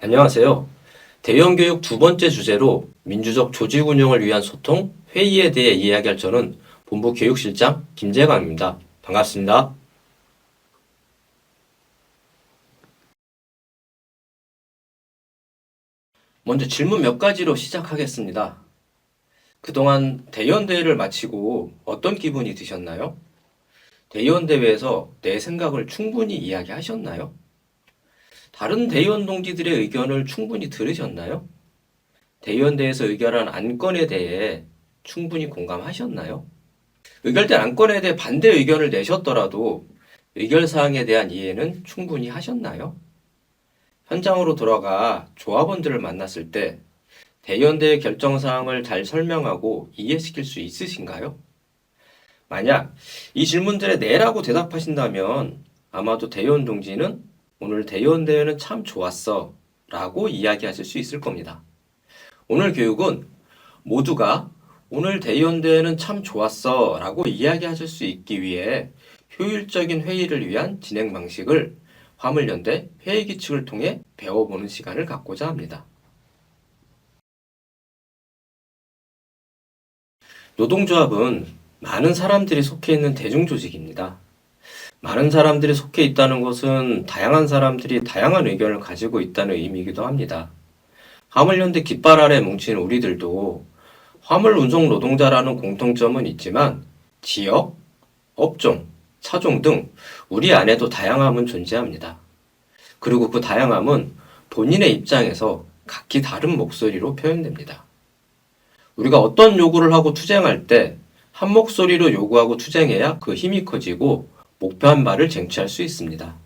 안녕하세요. 대의원교육 두 번째 주제로 민주적 조직 운영을 위한 소통, 회의에 대해 이야기할 저는 본부 교육실장 김재광입니다. 반갑습니다. 먼저 질문 몇 가지로 시작하겠습니다. 그동안 대의원 대회를 마치고 어떤 기분이 드셨나요? 대의원 대회에서 내 생각을 충분히 이야기하셨나요? 다른 대의원 동지들의 의견을 충분히 들으셨나요? 대의원대에서 의결한 안건에 대해 충분히 공감하셨나요? 의결된 안건에 대해 반대 의견을 내셨더라도 의결사항에 대한 이해는 충분히 하셨나요? 현장으로 돌아가 조합원들을 만났을 때 대의원대의 결정사항을 잘 설명하고 이해시킬 수 있으신가요? 만약 이 질문들에 네라고 대답하신다면 아마도 대의원 동지는 오늘 대의원대회는 참 좋았어 라고 이야기하실 수 있을 겁니다. 오늘 교육은 모두가 오늘 대의원대회는 참 좋았어 라고 이야기하실 수 있기 위해 효율적인 회의를 위한 진행 방식을 화물연대 회의규칙을 통해 배워보는 시간을 갖고자 합니다. 노동조합은 많은 사람들이 속해 있는 대중조직입니다. 많은 사람들이 속해 있다는 것은 다양한 사람들이 다양한 의견을 가지고 있다는 의미이기도 합니다. 화물연대 깃발 아래 뭉친 우리들도 화물 운송 노동자라는 공통점은 있지만 지역, 업종, 차종 등 우리 안에도 다양함은 존재합니다. 그리고 그 다양함은 본인의 입장에서 각기 다른 목소리로 표현됩니다. 우리가 어떤 요구를 하고 투쟁할 때 한 목소리로 요구하고 투쟁해야 그 힘이 커지고 목표한 바를 쟁취할 수 있습니다.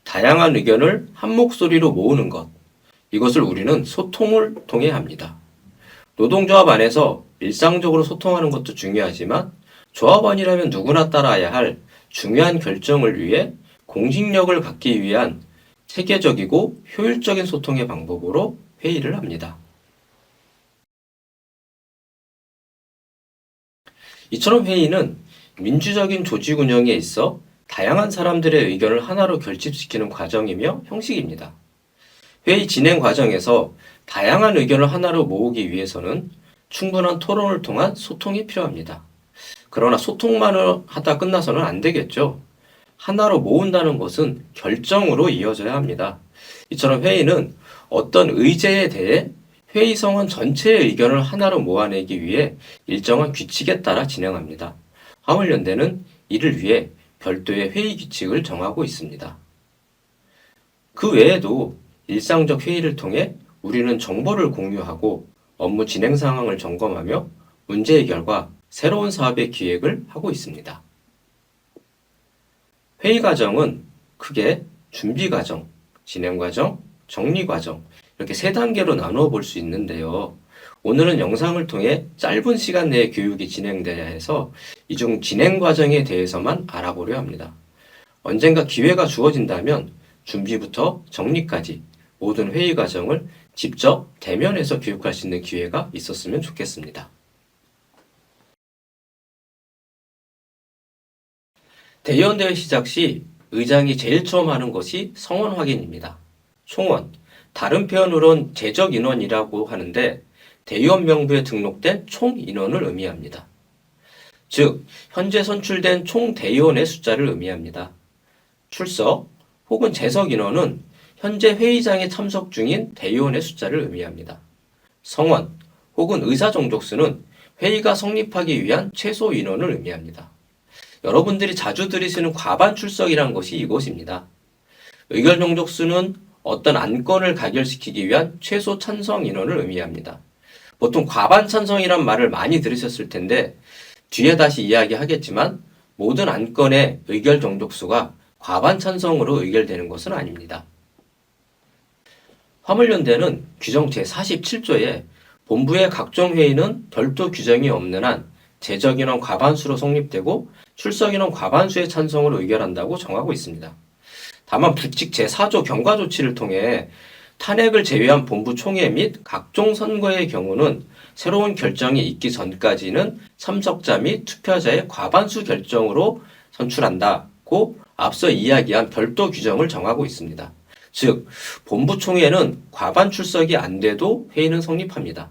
다양한 의견을 한 목소리로 모으는 것, 이것을 우리는 소통을 통해 합니다. 노동조합 안에서 일상적으로 소통하는 것도 중요하지만 조합원이라면 누구나 따라야 할 중요한 결정을 위해 공식력을 갖기 위한 체계적이고 효율적인 소통의 방법으로 회의를 합니다. 이처럼 회의는 민주적인 조직 운영에 있어 다양한 사람들의 의견을 하나로 결집시키는 과정이며 형식입니다. 회의 진행 과정에서 다양한 의견을 하나로 모으기 위해서는 충분한 토론을 통한 소통이 필요합니다. 그러나 소통만을 하다 끝나서는 안 되겠죠. 하나로 모은다는 것은 결정으로 이어져야 합니다. 이처럼 회의는 어떤 의제에 대해 회의 성원 전체의 의견을 하나로 모아내기 위해 일정한 규칙에 따라 진행합니다. 화물연대는 이를 위해 별도의 회의 규칙을 정하고 있습니다. 그 외에도 일상적 회의를 통해 우리는 정보를 공유하고 업무 진행 상황을 점검하며 문제 해결과 새로운 사업의 기획을 하고 있습니다. 회의 과정은 크게 준비 과정, 진행 과정, 정리 과정 이렇게 세 단계로 나누어 볼 수 있는데요. 오늘은 영상을 통해 짧은 시간 내에 교육이 진행돼야 해서 이 중 진행 과정에 대해서만 알아보려 합니다. 언젠가 기회가 주어진다면 준비부터 정리까지 모든 회의 과정을 직접 대면해서 교육할 수 있는 기회가 있었으면 좋겠습니다. 대의원대회 시작 시 의장이 제일 처음 하는 것이 성원 확인입니다. 총원, 다른 표현으론 제적 인원이라고 하는데 대의원 명부에 등록된 총 인원을 의미합니다. 즉, 현재 선출된 총 대의원의 숫자를 의미합니다. 출석 혹은 재석 인원은 현재 회의장에 참석 중인 대의원의 숫자를 의미합니다. 성원 혹은 의사정족수는 회의가 성립하기 위한 최소 인원을 의미합니다. 여러분들이 자주 들으시는 과반 출석이란 것이 이것입니다. 의결 정족수는 어떤 안건을 가결시키기 위한 최소 찬성 인원을 의미합니다. 보통 과반 찬성이란 말을 많이 들으셨을 텐데 뒤에 다시 이야기하겠지만 모든 안건의 의결 정족수가 과반 찬성으로 의결되는 것은 아닙니다. 화물연대는 규정 제47조에 본부의 각종 회의는 별도 규정이 없는 한 제적인원 과반수로 성립되고 출석인원 과반수의 찬성으로 의결한다고 정하고 있습니다. 다만 부칙 제4조 경과조치를 통해 탄핵을 제외한 본부 총회 및 각종 선거의 경우는 새로운 결정이 있기 전까지는 참석자 및 투표자의 과반수 결정으로 선출한다고 앞서 이야기한 별도 규정을 정하고 있습니다. 즉, 본부총회는 과반 출석이 안 돼도 회의는 성립합니다.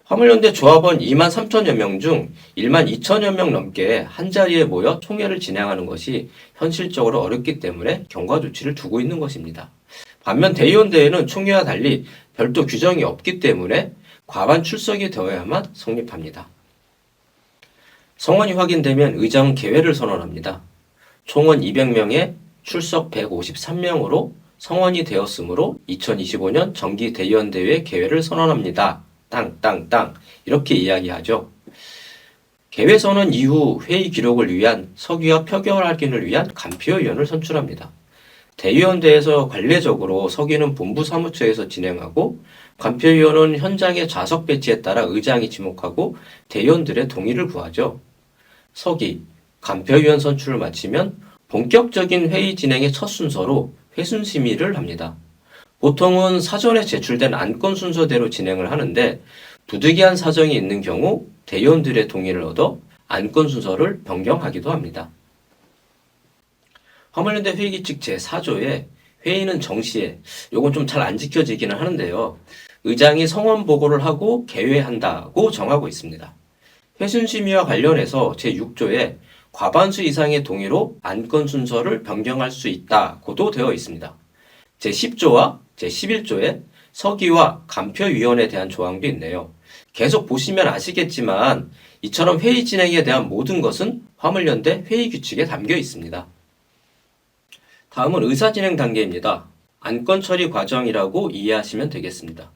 화물연대 조합원 2만 3천여 명 중 1만 2천여 명 넘게 한자리에 모여 총회를 진행하는 것이 현실적으로 어렵기 때문에 경과 조치를 두고 있는 것입니다. 반면 대의원대회는 총회와 달리 별도 규정이 없기 때문에 과반 출석이 되어야만 성립합니다. 성원이 확인되면 의장은 개회를 선언합니다. 총원 200명에 출석 153명으로 성원이 되었으므로 2025년 정기 대의원대회 개회를 선언합니다. 땅땅땅 이렇게 이야기하죠. 개회 선언 이후 회의 기록을 위한 서기와 표결 확인을 위한 간표위원을 선출합니다. 대의원대에서 관례적으로 서기는 본부 사무처에서 진행하고 간표위원은 현장의 좌석 배치에 따라 의장이 지목하고 대의원들의 동의를 구하죠. 서기, 간표위원 선출을 마치면 본격적인 회의 진행의 첫 순서로 회순 심의를 합니다. 보통은 사전에 제출된 안건 순서대로 진행을 하는데 부득이한 사정이 있는 경우 대의원들의 동의를 얻어 안건 순서를 변경하기도 합니다. 화물연대 회의규칙 제4조에 회의는 정시에, 요건 좀 잘 안 지켜지기는 하는데요. 의장이 성원 보고를 하고 개회한다고 정하고 있습니다. 회순심의와 관련해서 제6조에 과반수 이상의 동의로 안건 순서를 변경할 수 있다고도 되어 있습니다. 제10조와 제11조에 서기와 간표위원에 대한 조항도 있네요. 계속 보시면 아시겠지만 이처럼 회의 진행에 대한 모든 것은 화물연대 회의규칙에 담겨 있습니다. 다음은 의사진행 단계입니다. 안건 처리 과정이라고 이해하시면 되겠습니다.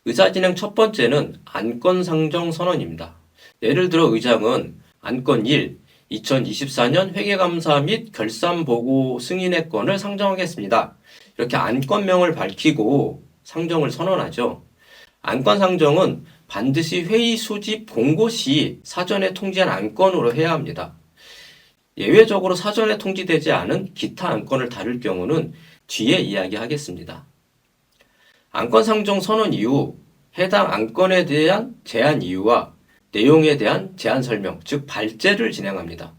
의사진행 첫 번째는 안건 상정 선언입니다. 예를 들어 의장은 안건 1, 2024년 회계감사 및 결산보고 승인의 건을 상정하겠습니다. 이렇게 안건명을 밝히고 상정을 선언하죠. 안건 상정은 반드시 회의 소집 공고 시 사전에 통지한 안건으로 해야 합니다. 예외적으로 사전에 통지되지 않은 기타 안건을 다룰 경우는 뒤에 이야기하겠습니다. 안건 상정 선언 이후 해당 안건에 대한 제안 이유와 내용에 대한 제안 설명, 즉 발제를 진행합니다.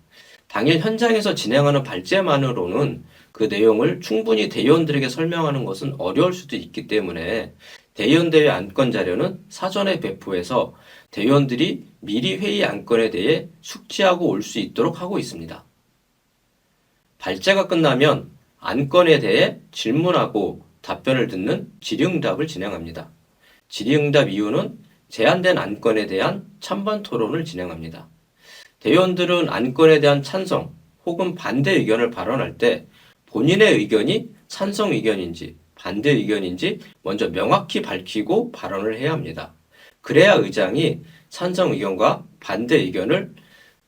당일 현장에서 진행하는 발제만으로는 그 내용을 충분히 대의원들에게 설명하는 것은 어려울 수도 있기 때문에 대의원대회 안건 자료는 사전에 배포해서 대의원들이 미리 회의 안건에 대해 숙지하고 올 수 있도록 하고 있습니다. 발제가 끝나면 안건에 대해 질문하고 답변을 듣는 질의응답을 진행합니다. 질의응답 이후는 제안된 안건에 대한 찬반 토론을 진행합니다. 대의원들은 안건에 대한 찬성 혹은 반대 의견을 발언할 때 본인의 의견이 찬성 의견인지 반대 의견인지 먼저 명확히 밝히고 발언을 해야 합니다. 그래야 의장이 찬성 의견과 반대 의견을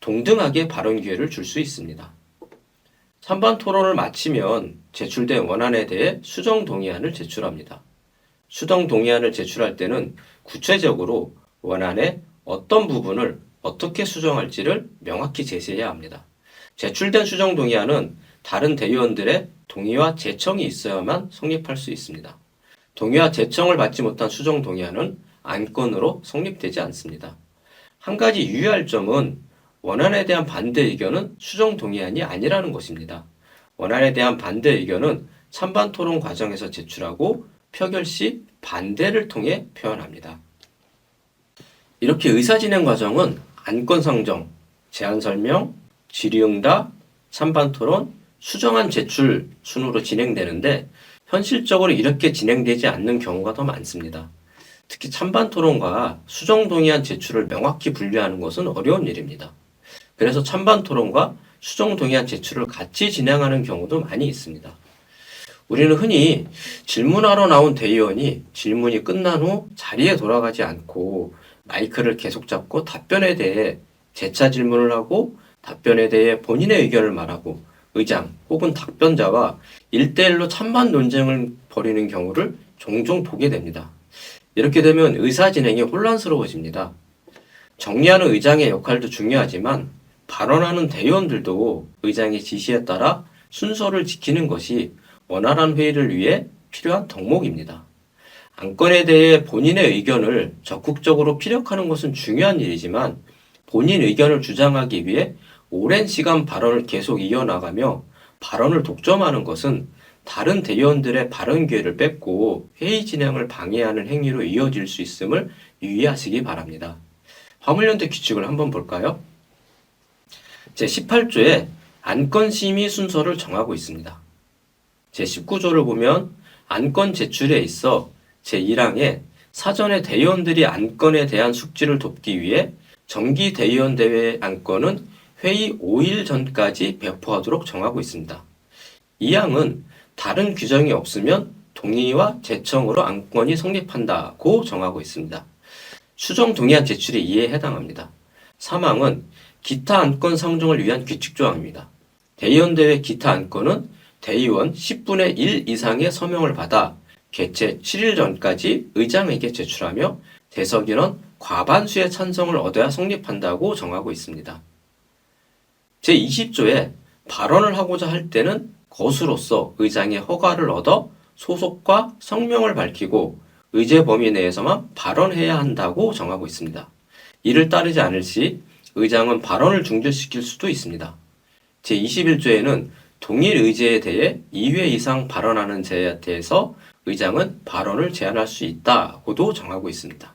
동등하게 발언 기회를 줄 수 있습니다. 찬반 토론을 마치면 제출된 원안에 대해 수정 동의안을 제출합니다. 수정 동의안을 제출할 때는 구체적으로 원안의 어떤 부분을 어떻게 수정할지를 명확히 제시해야 합니다. 제출된 수정 동의안은 다른 대의원들의 동의와 제청이 있어야만 성립할 수 있습니다. 동의와 제청을 받지 못한 수정 동의안은 안건으로 성립되지 않습니다. 한 가지 유의할 점은 원안에 대한 반대 의견은 수정 동의안이 아니라는 것입니다. 원안에 대한 반대 의견은 찬반 토론 과정에서 제출하고 표결 시 반대를 통해 표현합니다. 이렇게 의사진행 과정은 안건 상정, 제안 설명, 질의응답, 찬반 토론, 수정안 제출 순으로 진행되는데 현실적으로 이렇게 진행되지 않는 경우가 더 많습니다. 특히 찬반 토론과 수정 동의안 제출을 명확히 분리하는 것은 어려운 일입니다. 그래서 찬반 토론과 수정 동의안 제출을 같이 진행하는 경우도 많이 있습니다. 우리는 흔히 질문하러 나온 대의원이 질문이 끝난 후 자리에 돌아가지 않고 마이크를 계속 잡고 답변에 대해 재차 질문을 하고 답변에 대해 본인의 의견을 말하고 의장 혹은 답변자와 1대1로 찬반 논쟁을 벌이는 경우를 종종 보게 됩니다. 이렇게 되면 의사 진행이 혼란스러워집니다. 정리하는 의장의 역할도 중요하지만 발언하는 대의원들도 의장의 지시에 따라 순서를 지키는 것이 원활한 회의를 위해 필요한 덕목입니다. 안건에 대해 본인의 의견을 적극적으로 피력하는 것은 중요한 일이지만 본인 의견을 주장하기 위해 오랜 시간 발언을 계속 이어나가며 발언을 독점하는 것은 다른 대의원들의 발언 기회를 뺏고 회의 진행을 방해하는 행위로 이어질 수 있음을 유의하시기 바랍니다. 화물연대 규칙을 한번 볼까요? 제18조에 안건 심의 순서를 정하고 있습니다. 제19조를 보면 안건 제출에 있어 제1항에 사전에 대의원들이 안건에 대한 숙지를 돕기 위해 정기 대의원 대회 안건은 회의 5일 전까지 배포하도록 정하고 있습니다. 이 항은 다른 규정이 없으면 동의와 제청으로 안건이 성립한다고 정하고 있습니다. 수정 동의안 제출이 이에 해당합니다. 3항은 기타 안건 상정을 위한 규칙조항입니다. 대의원대회 기타 안건은 대의원 10분의 1 이상의 서명을 받아 개최 7일 전까지 의장에게 제출하며 대석인원 과반수의 찬성을 얻어야 성립한다고 정하고 있습니다. 제20조에 발언을 하고자 할 때는 거수로서 의장의 허가를 얻어 소속과 성명을 밝히고 의제 범위 내에서만 발언해야 한다고 정하고 있습니다. 이를 따르지 않을 시 의장은 발언을 중지시킬 수도 있습니다. 제21조에는 동일 의제에 대해 2회 이상 발언하는 제에 대해서 의장은 발언을 제한할 수 있다고도 정하고 있습니다.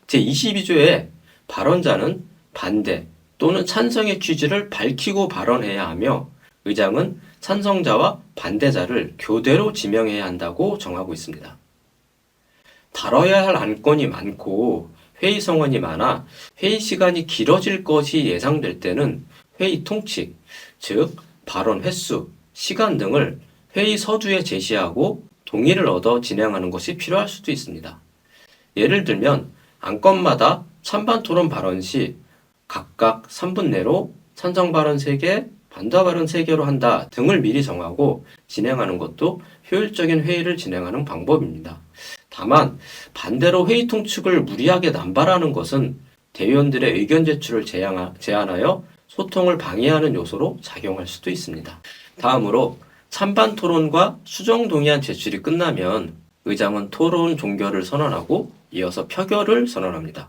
제22조에 발언자는 반대 또는 찬성의 취지를 밝히고 발언해야 하며 의장은 찬성자와 반대자를 교대로 지명해야 한다고 정하고 있습니다. 다뤄야 할 안건이 많고 회의 성원이 많아 회의 시간이 길어질 것이 예상될 때는 회의 통칙, 즉 발언 횟수, 시간 등을 회의 서두에 제시하고 동의를 얻어 진행하는 것이 필요할 수도 있습니다. 예를 들면 안건마다 찬반 토론 발언 시 각각 3분 내로 찬성 발언 3개, 반대 발언 3개로 한다 등을 미리 정하고 진행하는 것도 효율적인 회의를 진행하는 방법입니다. 다만 반대로 회의 통칙을 무리하게 남발하는 것은 대의원들의 의견 제출을 제한하여 소통을 방해하는 요소로 작용할 수도 있습니다. 다음으로 찬반 토론과 수정 동의안 제출이 끝나면 의장은 토론 종결을 선언하고 이어서 표결을 선언합니다.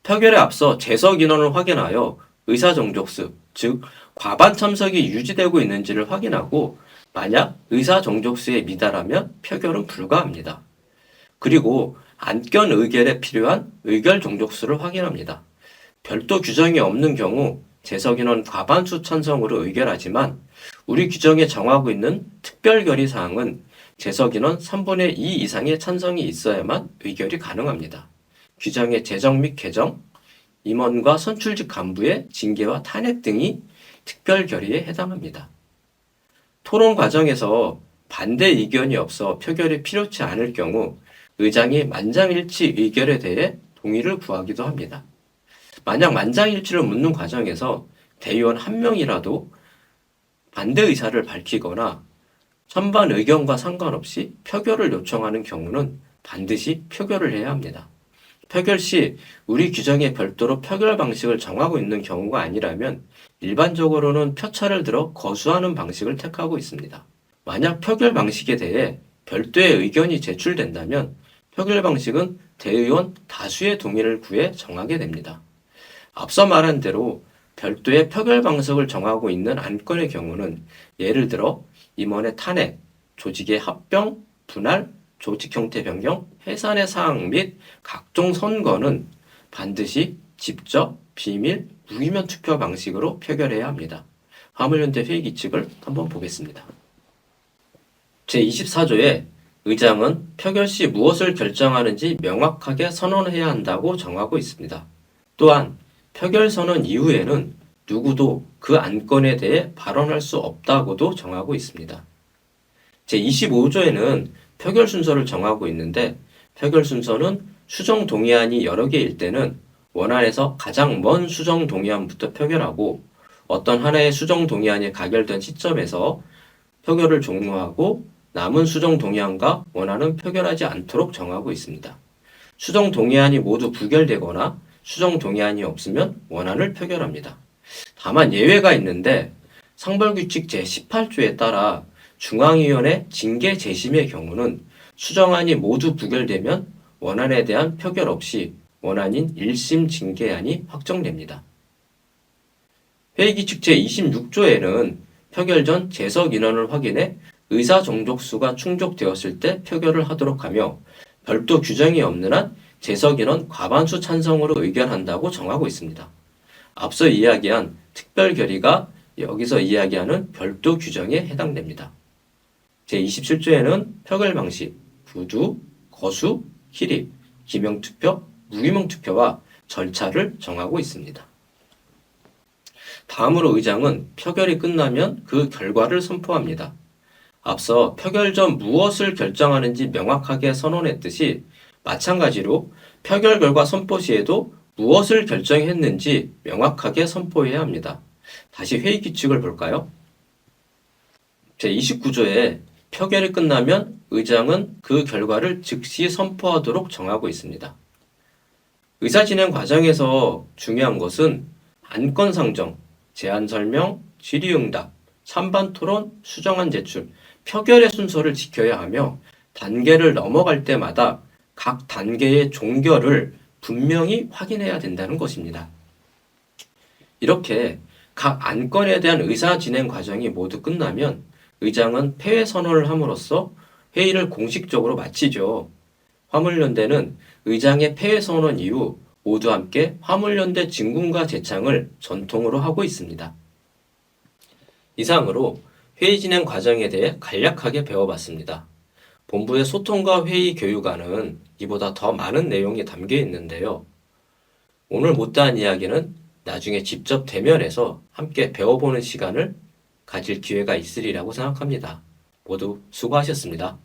표결에 앞서 재석 인원을 확인하여 의사 정족수, 즉 과반 참석이 유지되고 있는지를 확인하고 만약 의사 정족수에 미달하면 표결은 불가합니다. 그리고 안건 의결에 필요한 의결 정족수를 확인합니다. 별도 규정이 없는 경우 재석인원 과반수 찬성으로 의결하지만 우리 규정에 정하고 있는 특별 결의 사항은 재석인원 3분의 2 이상의 찬성이 있어야만 의결이 가능합니다. 규정의 제정 및 개정, 임원과 선출직 간부의 징계와 탄핵 등이 특별 결의에 해당합니다. 토론 과정에서 반대 의견이 없어 표결이 필요치 않을 경우 의장이 만장일치 의결에 대해 동의를 구하기도 합니다. 만약 만장일치를 묻는 과정에서 대의원 한 명이라도 반대 의사를 밝히거나 찬반 의견과 상관없이 표결을 요청하는 경우는 반드시 표결을 해야 합니다. 표결 시 우리 규정에 별도로 표결 방식을 정하고 있는 경우가 아니라면 일반적으로는 표차를 들어 거수하는 방식을 택하고 있습니다. 만약 표결 방식에 대해 별도의 의견이 제출된다면 표결 방식은 대의원 다수의 동의를 구해 정하게 됩니다. 앞서 말한 대로 별도의 표결 방식을 정하고 있는 안건의 경우는 예를 들어 임원의 탄핵, 조직의 합병, 분할, 조직 형태 변경, 해산의 사항 및 각종 선거는 반드시 직접, 비밀, 무기명 투표 방식으로 표결해야 합니다. 화물연대 회의 규칙을 한번 보겠습니다. 제24조에 의장은 표결 시 무엇을 결정하는지 명확하게 선언해야 한다고 정하고 있습니다. 또한 표결 선언 이후에는 누구도 그 안건에 대해 발언할 수 없다고도 정하고 있습니다. 제25조에는 표결 순서를 정하고 있는데 표결 순서는 수정 동의안이 여러 개일 때는 원안에서 가장 먼 수정 동의안부터 표결하고 어떤 하나의 수정 동의안이 가결된 시점에서 표결을 종료하고 남은 수정 동의안과 원안은 표결하지 않도록 정하고 있습니다. 수정 동의안이 모두 부결되거나 수정 동의안이 없으면 원안을 표결합니다. 다만 예외가 있는데 상벌규칙 제18조에 따라 중앙위원회 징계 재심의 경우는 수정안이 모두 부결되면 원안에 대한 표결 없이 원안인 1심 징계안이 확정됩니다. 회의규칙 제26조에는 표결 전 재석 인원을 확인해 의사 정족수가 충족되었을 때 표결을 하도록 하며 별도 규정이 없는 한 재석 인원 과반수 찬성으로 의결한다고 정하고 있습니다. 앞서 이야기한 특별 결의가 여기서 이야기하는 별도 규정에 해당됩니다. 제27조에는 표결 방식, 부두, 거수, 기립, 기명투표, 무기명투표와 절차를 정하고 있습니다. 다음으로 의장은 표결이 끝나면 그 결과를 선포합니다. 앞서 표결 전 무엇을 결정하는지 명확하게 선언했듯이 마찬가지로 표결 결과 선포 시에도 무엇을 결정했는지 명확하게 선포해야 합니다. 다시 회의 규칙을 볼까요? 제29조에 표결이 끝나면 의장은 그 결과를 즉시 선포하도록 정하고 있습니다. 의사진행 과정에서 중요한 것은 안건 상정, 제안 설명, 질의응답, 찬반 토론, 수정안 제출, 표결의 순서를 지켜야 하며 단계를 넘어갈 때마다 각 단계의 종결을 분명히 확인해야 된다는 것입니다. 이렇게 각 안건에 대한 의사 진행 과정이 모두 끝나면 의장은 폐회 선언을 함으로써 회의를 공식적으로 마치죠. 화물연대는 의장의 폐회 선언 이후 모두 함께 화물연대 진군과 제창을 전통으로 하고 있습니다. 이상으로 회의 진행 과정에 대해 간략하게 배워봤습니다. 본부의 소통과 회의 교육안은 이보다 더 많은 내용이 담겨 있는데요. 오늘 못다한 이야기는 나중에 직접 대면해서 함께 배워보는 시간을 가질 기회가 있으리라고 생각합니다. 모두 수고하셨습니다.